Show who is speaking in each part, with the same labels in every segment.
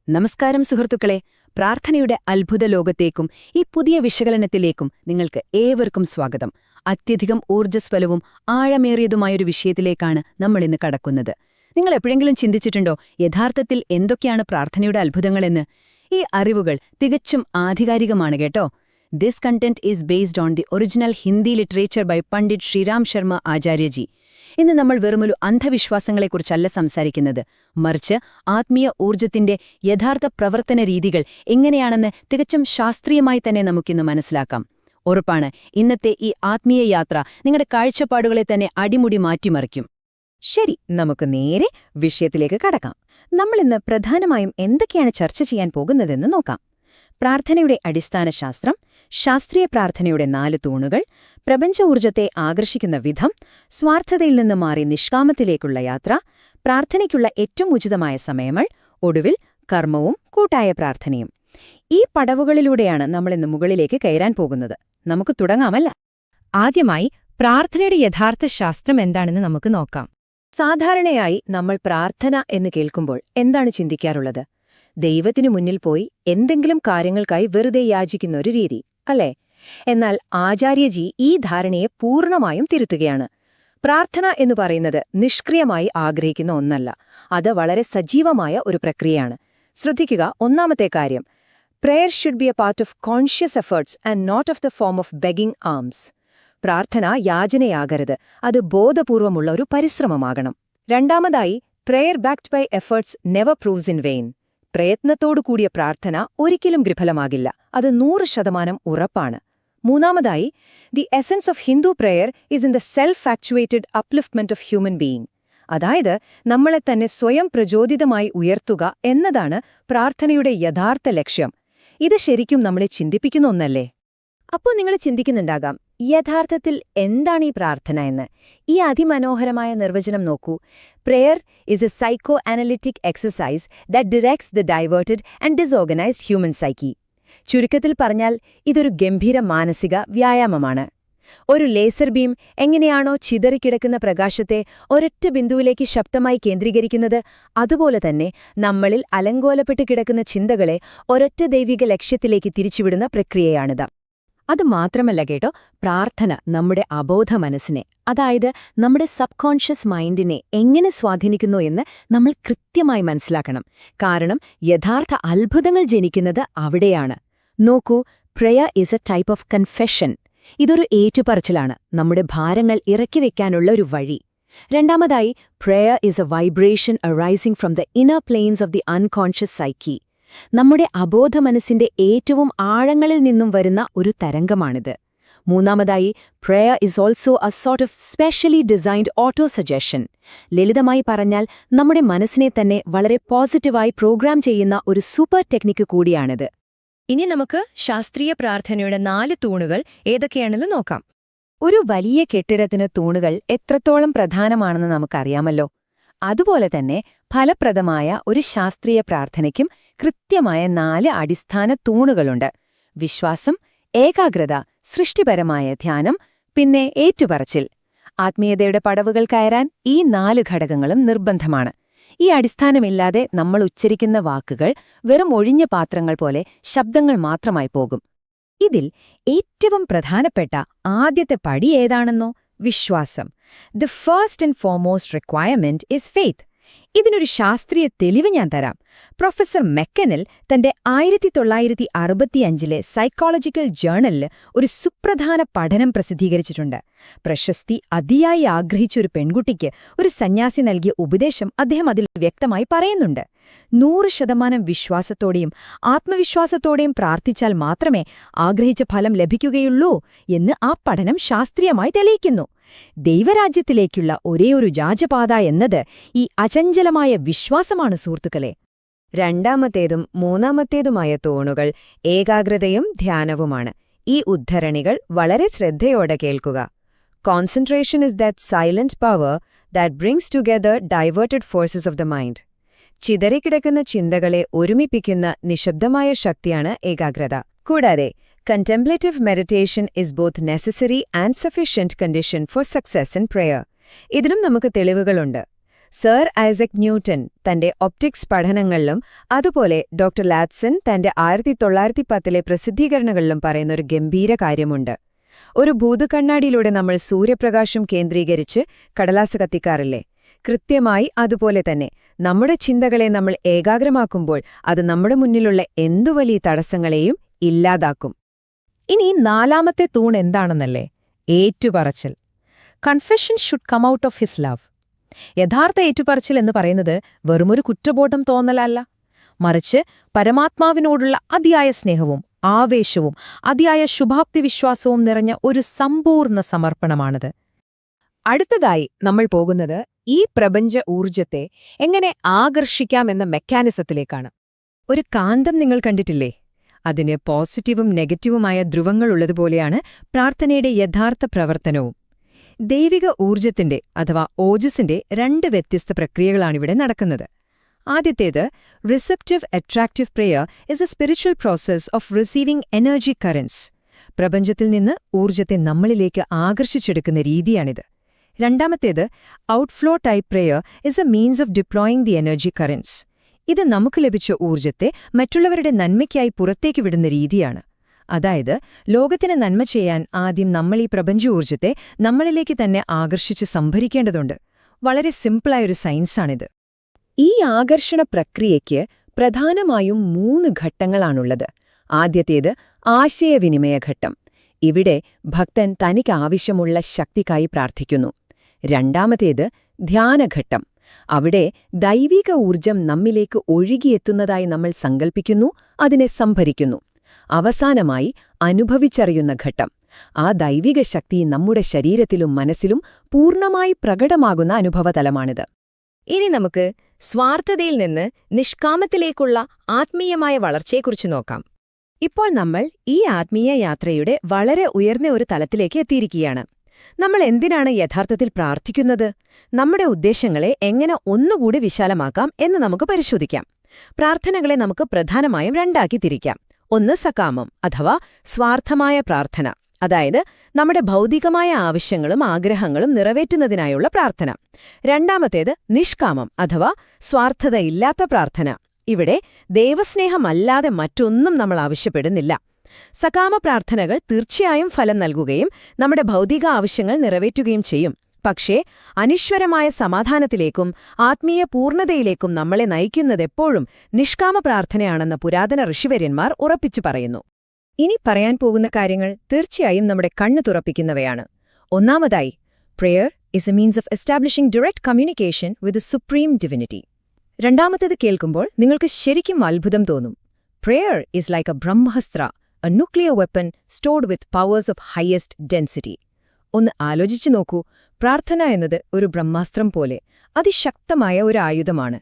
Speaker 1: നമസ്കാരം സുഹൃത്തുക്കളെ, പ്രാർത്ഥനയുടെ അത്ഭുത ലോകത്തേക്കും ഈ പുതിയ വിശകലനത്തിലേക്കും നിങ്ങൾക്ക് ഏവർക്കും സ്വാഗതം. അത്യധികം ഊർജ്ജസ്വലവും ആഴമേറിയതുമായൊരു വിഷയത്തിലേക്കാണ് നമ്മളിന്ന് കടക്കുന്നത്. നിങ്ങൾ എപ്പോഴെങ്കിലും ചിന്തിച്ചിട്ടുണ്ടോ യഥാർത്ഥത്തിൽ എന്തൊക്കെയാണ് പ്രാർത്ഥനയുടെ അത്ഭുതങ്ങളെന്ന്? ഈ അറിവുകൾ തികച്ചും ആധികാരികമാണ് കേട്ടോ. This content is based on the original Hindi literature by Pandit Shriram Sharma Acharyaji. ഇന്ന് നമ്മൾ വെറുമൊരു അന്ധവിശ്വാസങ്ങളെക്കുറിച്ചല്ല സംസാരിക്കുന്നത്, മറിച്ച് ആത്മീയ ഊർജ്ജത്തിന്റെ യഥാർത്ഥ പ്രവർത്തന രീതികൾ എങ്ങനെയാണെന്ന് തികച്ചും ശാസ്ത്രീയമായി തന്നെ നമുക്കിന്ന് മനസ്സിലാക്കാം. ഉറപ്പാണ്, ഇന്നത്തെ ഈ ആത്മീയ യാത്ര നിങ്ങളുടെ കാഴ്ചപ്പാടുകളെ തന്നെ അടിമുടി മാറ്റിമറിക്കും.
Speaker 2: ശരി, നമുക്ക് നേരെ വിഷയത്തിലേക്ക് കടക്കാം. നമ്മളിന്ന് പ്രധാനമായും എന്തൊക്കെയാണ് ചർച്ച ചെയ്യാൻ പോകുന്നതെന്ന് നോക്കാം. പ്രാർത്ഥനയുടെ അടിസ്ഥാന ശാസ്ത്രം, ശാസ്ത്രീയ പ്രാർത്ഥനയുടെ 4 തൂണുകൾ, പ്രപഞ്ച ഊർജ്ജത്തെ ആകർഷിക്കുന്ന വിധം, സ്വാർത്ഥതയിൽ നിന്ന് മാറി നിഷ്കാമത്തിലേക്കുള്ള യാത്ര, പ്രാർത്ഥനയ്ക്കുള്ള ഏറ്റവും ഉചിതമായ സമയങ്ങൾ, ഒടുവിൽ കർമ്മവും കൂട്ടായ പ്രാർത്ഥനയും. ഈ പടവുകളിലൂടെയാണ് നമ്മളിന്ന് മുകളിലേക്ക് കയറാൻ പോകുന്നത്. നമുക്ക് തുടങ്ങാമല്ല?
Speaker 3: ആദ്യമായി പ്രാർത്ഥനയുടെ യഥാർത്ഥ ശാസ്ത്രം എന്താണെന്ന് നമുക്ക് നോക്കാം.
Speaker 2: സാധാരണയായി നമ്മൾ പ്രാർത്ഥന എന്ന് കേൾക്കുമ്പോൾ എന്താണ് ചിന്തിക്കാറുള്ളത്? ദൈവത്തിനു മുന്നിൽ പോയി എന്തെങ്കിലും കാര്യങ്ങൾക്കായി വെറുതെ യാചിക്കുന്ന ഒരു രീതി, അല്ലേ? എന്നാൽ ആചാര്യജി ഈ ധാരണയെ പൂർണ്ണമായും തിരുത്തുകയാണ്. പ്രാർത്ഥന എന്നു പറയുന്നത് നിഷ്ക്രിയമായി ആഗ്രഹിക്കുന്ന ഒന്നല്ല, അത് വളരെ സജീവമായ ഒരു പ്രക്രിയയാണ്. ശ്രദ്ധിക്കുക, ഒന്നാമത്തെ കാര്യം, prayer should be a part of conscious efforts and not of the form of begging alms. പ്രാർത്ഥന യാചനയാകരുത്, അത് ബോധപൂർവമുള്ള ഒരു പരിശ്രമമാകണം. രണ്ടാമതായി, prayer backed by efforts never proves in vain. പ്രയത്നത്തോടു കൂടിയ പ്രാർത്ഥന ഒരിക്കലും വിഫലമാകില്ല, അത് 100% ഉറപ്പാണ്. മൂന്നാമതായി, the essence of Hindu prayer is in the self actuated upliftment of human being. അതായത് നമ്മളെ തന്നെ സ്വയം പ്രചോദിതമായി ഉയർത്തുക എന്നതാണ് പ്രാർത്ഥനയുടെ യഥാർത്ഥ ലക്ഷ്യം. ഇത് ശരിക്കും നമ്മളെ ചിന്തിപ്പിക്കുന്ന ഒന്നല്ലേ?
Speaker 3: അപ്പോൾ നിങ്ങൾ ചിന്തിക്കുന്നുണ്ടാകാം, യഥാർത്ഥത്തിൽ എന്താണ് ഈ പ്രാർത്ഥന എന്ന്. ഈ അതിമനോഹരമായ നിർവചനം നോക്കൂ. Prayer is a psychoanalytic exercise that directs the diverted and disorganized human psyche. ചുരുക്കത്തിൽ പറഞ്ഞാൽ ഇതൊരു ഗംഭീര മാനസിക വ്യായാമമാണ്. ഒരു ലേസർ ബീം എങ്ങനെയാണോ ചിതറിക്കിടക്കുന്ന പ്രകാശത്തെ ഒരൊറ്റ ബിന്ദുവിലേക്ക് ശക്തമായി കേന്ദ്രീകരിക്കുന്നത്, അതുപോലെ തന്നെ നമ്മളിൽ അലങ്കോലപ്പെട്ട് കിടക്കുന്ന ചിന്തകളെ ഒരൊറ്റ ദൈവിക ലക്ഷ്യത്തിലേക്ക് തിരിച്ചുവിടുന്ന പ്രക്രിയയാണിത്.
Speaker 2: അത് മാത്രമല്ല കേട്ടോ, പ്രാർത്ഥന നമ്മുടെ അബോധ മനസ്സിനെ, അതായത് നമ്മുടെ സബ് കോൺഷ്യസ് മൈൻഡിനെ എങ്ങനെ സ്വാധീനിക്കുന്നു എന്ന് നമ്മൾ കൃത്യമായി മനസ്സിലാക്കണം. കാരണം യഥാർത്ഥ അത്ഭുതങ്ങൾ ജനിക്കുന്നത് അവിടെയാണ്. നോക്കൂ, prayer is a type of confession. ഇതൊരു ഏറ്റുപറച്ചിലാണ്, നമ്മുടെ ഭാരങ്ങൾ ഇറക്കിവെക്കാനുള്ള ഒരു വഴി. രണ്ടാമതായി, prayer is a vibration arising from the inner planes of the unconscious psyche. നമ്മുടെ അബോധ മനസ്സിന്റെ ഏറ്റവും ആഴങ്ങളിൽ നിന്നും വരുന്ന ഒരു തരംഗമാണിത്. മൂന്നാമതായി, prayer is also A sort of specially designed auto suggestion. ലളിതമായി പറഞ്ഞാൽ നമ്മുടെ മനസ്സിനെ തന്നെ വളരെ പോസിറ്റീവായി പ്രോഗ്രാം ചെയ്യുന്ന ഒരു സൂപ്പർ ടെക്നിക്ക് കൂടിയാണിത്.
Speaker 3: ഇനി നമുക്ക് ശാസ്ത്രീയ പ്രാർത്ഥനയുടെ 4 തൂണുകൾ ഏതൊക്കെയാണെന്ന് നോക്കാം.
Speaker 2: ഒരു വലിയ കെട്ടിടത്തിന് തൂണുകൾ എത്രത്തോളം പ്രധാനമാണെന്ന് നമുക്കറിയാമല്ലോ. അതുപോലെ തന്നെ ഫലപ്രദമായ ഒരു ശാസ്ത്രീയ പ്രാർത്ഥനയ്ക്കും കൃത്യമായ 4 അടിസ്ഥാന തൂണുകളുണ്ട്: വിശ്വാസം, ഏകാഗ്രത, സൃഷ്ടിപരമായ ധ്യാനം, പിന്നെ ഏറ്റുപറച്ചിൽ. ആത്മീയതയുടെ പടവുകൾ കയറാൻ ഈ 4 ഘടകങ്ങളും നിർബന്ധമാണ്. ഈ അടിസ്ഥാനമില്ലാതെ നമ്മൾ ഉച്ചരിക്കുന്ന വാക്കുകൾ വെറും ഒഴിഞ്ഞ പാത്രങ്ങൾ പോലെ ശബ്ദങ്ങൾ മാത്രമായി പോകും.
Speaker 3: ഇതിൽ ഏറ്റവും പ്രധാനപ്പെട്ട ആദ്യത്തെ പടി ഏതാണെന്നോ? വിശ്വാസം. The first and foremost requirement is faith. ഇതിനൊരു ശാസ്ത്രീയ തെളിവ് ഞാൻ തരാം. പ്രൊഫസർ മെക്കനിൽ തന്റെ 1965 സൈക്കോളജിക്കൽ ജേണലിൽ ഒരു സുപ്രധാന പഠനം പ്രസിദ്ധീകരിച്ചിട്ടുണ്ട്. പ്രശസ്തി അതിയായി ആഗ്രഹിച്ചൊരു പെൺകുട്ടിക്ക് ഒരു സന്യാസി നൽകിയ ഉപദേശം അദ്ദേഹം അതിൽ വ്യക്തമായി പറയുന്നുണ്ട്. 100% വിശ്വാസത്തോടെയും ആത്മവിശ്വാസത്തോടെയും പ്രാർത്ഥിച്ചാൽ മാത്രമേ ആഗ്രഹിച്ച ഫലം ലഭിക്കുകയുള്ളൂ എന്ന് ആ പഠനം ശാസ്ത്രീയമായി തെളിയിക്കുന്നു. ദൈവരാജ്യത്തിലേക്കുള്ള ഒരേയൊരു രാജപാത എന്നത് ഈ അചഞ്ചലമായ വിശ്വാസമാണ് സുഹൃത്തുക്കളെ.
Speaker 2: രണ്ടാമത്തേതും മൂന്നാമത്തേതുമായ തൂണുകൾ ഏകാഗ്രതയും ധ്യാനവുമാണ്. ഈ ഉദ്ധരണികൾ വളരെ ശ്രദ്ധയോടെ കേൾക്കുക. Concentration is that silent power that brings together diverted forces of the mind. ചിതറിക്കിടക്കുന്ന ചിന്തകളെ ഒരുമിപ്പിക്കുന്ന നിശബ്ദമായ ശക്തിയാണ് ഏകാഗ്രത. കൂടാതെ contemplative meditation is both necessary and sufficient condition for success in prayer. ഇതിനും നമുക്ക് തെളിവുകളുണ്ട്.
Speaker 3: സർ ഐസക് ന്യൂട്ടൺ തന്റെ ഒപ്റ്റിക്സ് പഠനങ്ങളിലും അതുപോലെ ഡോക്ടർ ലാറ്റ്സൺ തന്റെ 1910 പ്രസിദ്ധീകരണങ്ങളിലും പറയുന്ന ഒരു ഗംഭീര കാര്യമുണ്ട്. ഒരു ഭൂതക്കണ്ണാടിയിലൂടെ നമ്മൾ സൂര്യപ്രകാശം കേന്ദ്രീകരിച്ച് കടലാസ് കത്തിക്കാറില്ലേ? കൃത്യമായി അതുപോലെ തന്നെ നമ്മുടെ ചിന്തകളെ നമ്മൾ ഏകാഗ്രമാക്കുമ്പോൾ അത് നമ്മുടെ മുന്നിലുള്ള എന്തു വലിയ തടസ്സങ്ങളെയും ഇല്ലാതാക്കും.
Speaker 2: ഇനി 4ാമത്തെ തൂൺ എന്താണെന്നല്ലേ? ഏറ്റുപറച്ചിൽ. Confession should come out of his love. യഥാർത്ഥ ഏറ്റുപറച്ചിൽ എന്ന് പറയുന്നത് വെറുമൊരു കുറ്റബോധം തോന്നലല്ല, മറിച്ച് പരമാത്മാവിനോടുള്ള അതിയായ സ്നേഹവും ആവേശവും അതിയായ ശുഭാപ്തി വിശ്വാസവും നിറഞ്ഞ ഒരു സമ്പൂർണ്ണ സമർപ്പണമാണത്. അടുത്തതായി നമ്മൾ പോകുന്നത് ഈ പ്രപഞ്ച ഊർജത്തെ എങ്ങനെ ആകർഷിക്കാമെന്ന മെക്കാനിസത്തിലേക്കാണ്.
Speaker 3: ഒരു കാന്തം നിങ്ങൾ കണ്ടിട്ടില്ലേ? അതിന് പോസിറ്റീവും നെഗറ്റീവുമായ ധ്രുവങ്ങളുള്ളതുപോലെയാണ് പ്രാർത്ഥനയുടെ യഥാർത്ഥ പ്രവർത്തനവും. ദൈവിക ഊർജത്തിന്റെ അഥവാ ഓജസ്സിന്റെ 2 വ്യത്യസ്ത പ്രക്രിയകളാണിവിടെ നടക്കുന്നത്. ആദ്യത്തേത് receptive attractive prayer is a spiritual process of receiving energy currents. പ്രപഞ്ചത്തിൽ നിന്ന് ഊർജത്തെ നമ്മളിലേക്ക് ആകർഷിച്ചെടുക്കുന്ന രീതിയാണിത്. രണ്ടാമത്തേത് outflow type prayer is a means of deploying the energy currents. ഇത് നമുക്ക് ലഭിച്ച ഊർജത്തെ മറ്റുള്ളവരുടെ നന്മയ്ക്കായി പുറത്തേക്ക് വിടുന്ന രീതിയാണ്. അതായത് ലോകത്തിന് നന്മ ചെയ്യാൻ ആദ്യം നമ്മൾ ഈ പ്രപഞ്ച ഊർജത്തെ നമ്മളിലേക്ക് തന്നെ ആകർഷിച്ച് സംഭരിക്കേണ്ടതുണ്ട്. വളരെ സിമ്പിളായൊരു സയൻസാണിത്. ഈ ആകർഷണ പ്രക്രിയയ്ക്ക് പ്രധാനമായും 3 ഘട്ടങ്ങളാണുള്ളത്. ആദ്യത്തേത് ആശയവിനിമയ ഘട്ടം. ഇവിടെ ഭക്തൻ തനിക്ക് ആവശ്യമുള്ള ശക്തിക്കായി പ്രാർത്ഥിക്കുന്നു. രണ്ടാമത്തേത് ധ്യാനഘട്ടം. അവിടെ ദൈവിക ഊർജം നമ്മിലേക്ക് ഒഴുകിയെത്തുന്നതായി നമ്മൾ സങ്കൽപ്പിക്കുന്നു, അതിനെ സംഭരിക്കുന്നു. അവസാനമായി അനുഭവിച്ചറിയുന്ന ഘട്ടം. ആ ദൈവിക ശക്തി നമ്മുടെ ശരീരത്തിലും മനസ്സിലും പൂർണ്ണമായി പ്രകടമാകുന്ന അനുഭവതലമാണിത്. ഇനി നമുക്ക് സ്വാർത്ഥതയിൽ നിന്ന് നിഷ്കാമത്തിലേക്കുള്ള ആത്മീയമായ വളർച്ചയെക്കുറിച്ച് നോക്കാം. ഇപ്പോൾ നമ്മൾ ഈ ആത്മീയ യാത്രയുടെ വളരെ ഉയർന്ന ഒരു തലത്തിലേക്ക് എത്തിയിരിക്കുകയാണ്. നമ്മൾ എന്തിനാണ് യഥാർത്ഥത്തിൽ പ്രാർത്ഥിക്കുന്നത്? നമ്മുടെ ഉദ്ദേശങ്ങളെ എങ്ങനെ ഒന്നുകൂടി വിശാലമാക്കാം എന്ന് നമുക്ക് പരിശോധിക്കാം. പ്രാർത്ഥനകളെ നമുക്ക് പ്രധാനമായും 2 ആക്കി തിരിക്കാം. ഒന്ന് സകാമം അഥവാ സ്വാർത്ഥമായ പ്രാർത്ഥന, അതായത് നമ്മുടെ ഭൗതികമായ ആവശ്യങ്ങളും ആഗ്രഹങ്ങളും നിറവേറ്റുന്നതിനായുള്ള പ്രാർത്ഥന. രണ്ടാമത്തേത് നിഷ്കാമം അഥവാ സ്വാർത്ഥതയില്ലാത്ത പ്രാർത്ഥന. ഇവിടെ ദൈവസ്നേഹമല്ലാതെ മറ്റൊന്നും നമ്മൾ ആവശ്യപ്പെടുന്നില്ല. സകാമ പ്രാർത്ഥനകൾ തീർച്ചയായും ഫലം നൽകുകയും നമ്മുടെ ഭൗതിക ആവശ്യങ്ങൾ നിറവേറ്റുകയും ചെയ്യും. പക്ഷേ അനശ്വരമായ സമാധാനത്തിലേക്കും ആത്മീയ പൂർണ്ണതയിലേക്കും നമ്മളെ നയിക്കുന്നതെപ്പോഴും നിഷ്കാമ പ്രാർത്ഥനയാണെന്ന് പുരാതന ഋഷിവര്യന്മാർ ഉറപ്പിച്ചു പറയുന്നു. ഇനി പറയാൻ പോകുന്ന കാര്യങ്ങൾ തീർച്ചയായും നമ്മുടെ കണ്ണു തുറപ്പിക്കുന്നവയാണ്. ഒന്നാമതായി, prayer is a means of establishing direct communication with the supreme divinity. രണ്ടാമത്തേത് കേൾക്കുമ്പോൾ നിങ്ങൾക്ക് ശരിക്കും അത്ഭുതം തോന്നും. Prayer is like A Brahmastra, A nuclear weapon stored with powers of highest density. ഒന്ന് ആലോചിച്ചു നോക്കൂ, പ്രാർത്ഥന എന്നത് ഒരു ബ്രഹ്മാസ്ത്രം പോലെ അതിശക്തമായ ഒരു ആയുധമാണ്.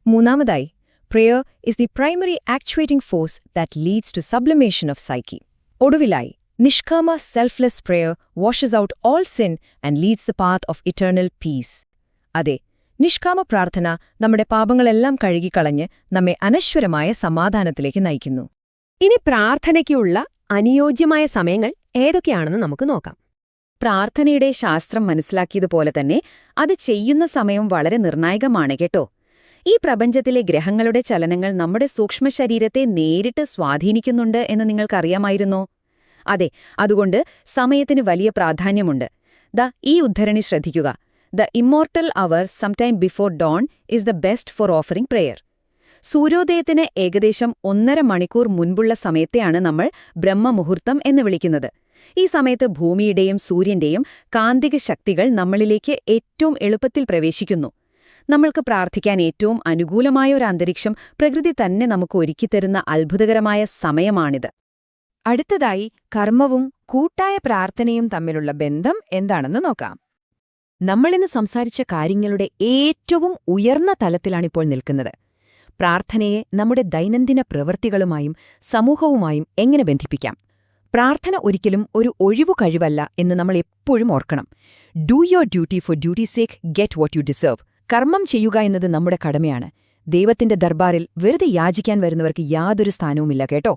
Speaker 3: മൂന്നാമതായി, prayer is the primary actuating force that leads to sublimation of psyche. ഒടുവിലായി, നിഷ്കാമ selfless prayer washes out all sin and leads the path of eternal peace. അതെ, നിഷ്കാമ പ്രാർത്ഥന നമ്മുടെ പാപങ്ങളെല്ലാം കഴുകിക്കളഞ്ഞ് നമ്മെ അനശ്വരമായ സമാധാനത്തിലേക്ക് നയിക്കുന്നു. ഇനി പ്രാർത്ഥനയ്ക്കുള്ള അനുയോജ്യമായ സമയങ്ങൾ ഏതൊക്കെയാണെന്ന് നമുക്ക് നോക്കാം. പ്രാർത്ഥനയുടെ ശാസ്ത്രം മനസ്സിലാക്കിയതുപോലെ തന്നെ അത് ചെയ്യുന്ന സമയം വളരെ നിർണായകമാണ് കേട്ടോ. ഈ പ്രപഞ്ചത്തിലെ ഗ്രഹങ്ങളുടെ ചലനങ്ങൾ നമ്മുടെ സൂക്ഷ്മശരീരത്തെ നേരിട്ട് സ്വാധീനിക്കുന്നുണ്ട് എന്ന് നിങ്ങൾക്കറിയാമായിരുന്നോ? അതെ, അതുകൊണ്ട് സമയത്തിന് വലിയ പ്രാധാന്യമുണ്ട്. ഈ ഉദ്ധരണി ശ്രദ്ധിക്കുക. The immortal hour sometime before dawn is the best for offering prayer. സൂര്യോദയത്തിന് ഏകദേശം 1.5 മണിക്കൂർ മുൻപുള്ള സമയത്തെയാണ് നമ്മൾ ബ്രഹ്മമുഹൂർത്തം എന്ന് വിളിക്കുന്നത്. ഈ സമയത്ത് ഭൂമിയുടെയും സൂര്യന്റെയും കാന്തിക ശക്തികൾ നമ്മളിലേക്ക് ഏറ്റവും എളുപ്പത്തിൽ പ്രവേശിക്കുന്നു. നമ്മൾക്ക് പ്രാർത്ഥിക്കാൻ ഏറ്റവും അനുകൂലമായ ഒരു അന്തരീക്ഷം പ്രകൃതി തന്നെ നമുക്ക് ഒരുക്കിത്തരുന്ന അത്ഭുതകരമായ സമയമാണിത്. അടുത്തതായി, കർമ്മവും കൂട്ടായ പ്രാർത്ഥനയും തമ്മിലുള്ള ബന്ധം എന്താണെന്ന് നോക്കാം. നമ്മളിന്ന് സംസാരിച്ച കാര്യങ്ങളുടെ ഏറ്റവും ഉയർന്ന തലത്തിലാണിപ്പോൾ നിൽക്കുന്നത്. പ്രാർത്ഥനയെ നമ്മുടെ ദൈനംദിന പ്രവൃത്തികളുമായും സമൂഹവുമായും എങ്ങനെ ബന്ധിപ്പിക്കാം? പ്രാർത്ഥന ഒരിക്കലും ഒരു ഒഴിവു കഴിവല്ല എന്ന് നമ്മൾ എപ്പോഴും ഓർക്കണം. Do your duty four duty sake, get what you deserve. കർമ്മം ചെയ്യുക എന്നത് നമ്മുടെ കടമയാണ്. ദൈവത്തിന്റെ ദർബാറിൽ വെറുതെ യാചിക്കാൻ വരുന്നവർക്ക് യാതൊരു സ്ഥാനവുമില്ല കേട്ടോ.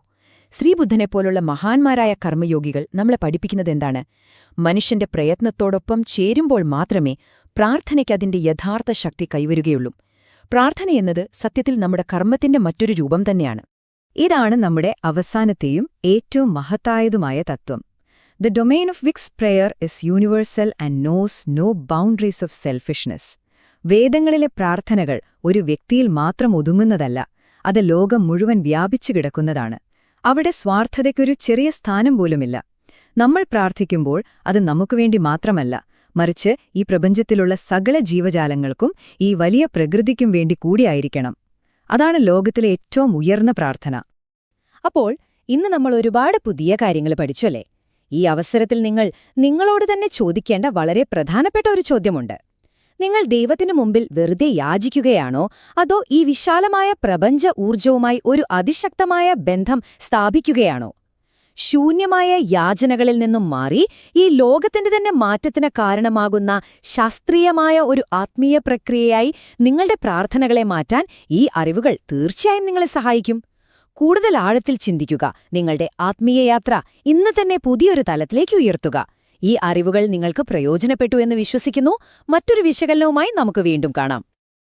Speaker 3: ശ്രീബുദ്ധനെപ്പോലുള്ള മഹാന്മാരായ കർമ്മയോഗികൾ നമ്മളെ പഠിപ്പിക്കുന്നതെന്താണ്? മനുഷ്യന്റെ പ്രയത്നത്തോടൊപ്പം ചേരുമ്പോൾ മാത്രമേ
Speaker 1: പ്രാർത്ഥനയ്ക്ക് അതിന്റെ യഥാർത്ഥ ശക്തി കൈവരുകയുള്ളൂ. പ്രാർത്ഥനയെന്നത് സത്യത്തിൽ നമ്മുടെ കർമ്മത്തിന്റെ മറ്റൊരു രൂപം തന്നെയാണ്. ഇതാണ് നമ്മുടെ അവസാനത്തെയും ഏറ്റവും മഹത്തായതുമായ തത്വം. The domain of Vic's prayer is universal and knows no boundaries of selfishness. വേദങ്ങളിലെ പ്രാർത്ഥനകൾ ഒരു വ്യക്തിയിൽ മാത്രം ഒതുങ്ങുന്നതല്ല, അത് ലോകം മുഴുവൻ വ്യാപിച്ചു കിടക്കുന്നതാണ്. അവിടെ സ്വാർത്ഥതയ്ക്കൊരു ചെറിയ സ്ഥാനം പോലുമില്ല. നമ്മൾ പ്രാർത്ഥിക്കുമ്പോൾ അത് നമുക്കുവേണ്ടി മാത്രമല്ല, മറിച്ച് ഈ പ്രപഞ്ചത്തിലുള്ള സകല ജീവജാലങ്ങൾക്കും ഈ വലിയ പ്രകൃതിക്കും വേണ്ടി കൂടിയായിരിക്കണം. അതാണ് ലോകത്തിലെ ഏറ്റവും ഉയർന്ന പ്രാർത്ഥന.
Speaker 2: അപ്പോൾ ഇന്ന് നമ്മൾ ഒരുപാട് പുതിയ കാര്യങ്ങൾ പഠിച്ചല്ലേ? ഈ അവസരത്തിൽ നിങ്ങളോട് തന്നെ ചോദിക്കേണ്ട വളരെ പ്രധാനപ്പെട്ട ഒരു ചോദ്യമുണ്ട്. നിങ്ങൾ ദൈവത്തിനു മുമ്പിൽ വെറുതെ യാചിക്കുകയാണോ, അതോ ഈ വിശാലമായ പ്രപഞ്ച ഊർജവുമായി ഒരു അതിശക്തമായ ബന്ധം സ്ഥാപിക്കുകയാണോ? ശൂന്യമായ യാചനകളിൽ നിന്നും മാറി ഈ ലോകത്തിന്റെ തന്നെ മാറ്റത്തിന് കാരണമാകുന്ന ശാസ്ത്രീയമായ ഒരു ആത്മീയ പ്രക്രിയയായി നിങ്ങളുടെ പ്രാർത്ഥനകളെ മാറ്റാൻ ഈ അറിവുകൾ തീർച്ചയായും നിങ്ങളെ സഹായിക്കും. കൂടുതൽ ആഴത്തിൽ ചിന്തിക്കുക, നിങ്ങളുടെ ആത്മീയ യാത്ര ഇന്ന് തന്നെ പുതിയൊരു തലത്തിലേക്ക് ഉയർത്തുക. ഈ അറിവുകൾ നിങ്ങൾക്ക് പ്രയോജനപ്പെട്ടു എന്ന് വിശ്വസിക്കുന്നു. മറ്റൊരു വിശകലനവുമായി നമുക്ക് വീണ്ടും കാണാം.